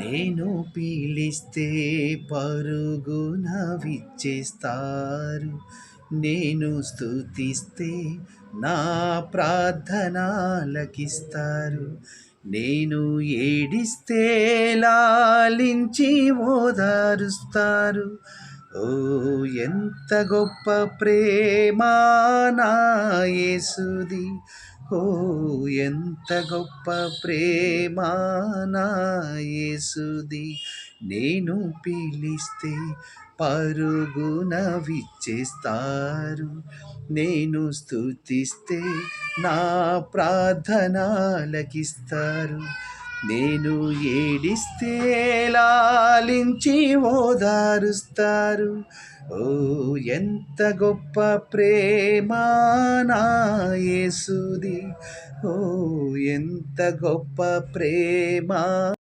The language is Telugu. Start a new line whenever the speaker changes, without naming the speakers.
నేను పీలిస్తే పరుగున విచ్చేస్తారు. నేను స్తుతిస్తే నా ప్రార్థనలకిస్తారు. నేను ఏడిస్తే లాలించి ఓదారుస్తారు. ఓ ఎంత గొప్ప ప్రేమ నా యేసుది. ఓ ఎంత గొప్ప ప్రేమ నా యేసుది. నేను పిలిస్తే పరుగున విచ్చేస్తారు. నేను స్తుతిస్తే నా ప్రార్థనలకిస్తారు. నేను ఏడిస్తే లాలించి ఓదారుస్తారు. ఓ ఎంత గొప్ప ప్రేమ నా యేసుది. ఓ ఎంత గొప్ప ప్రేమ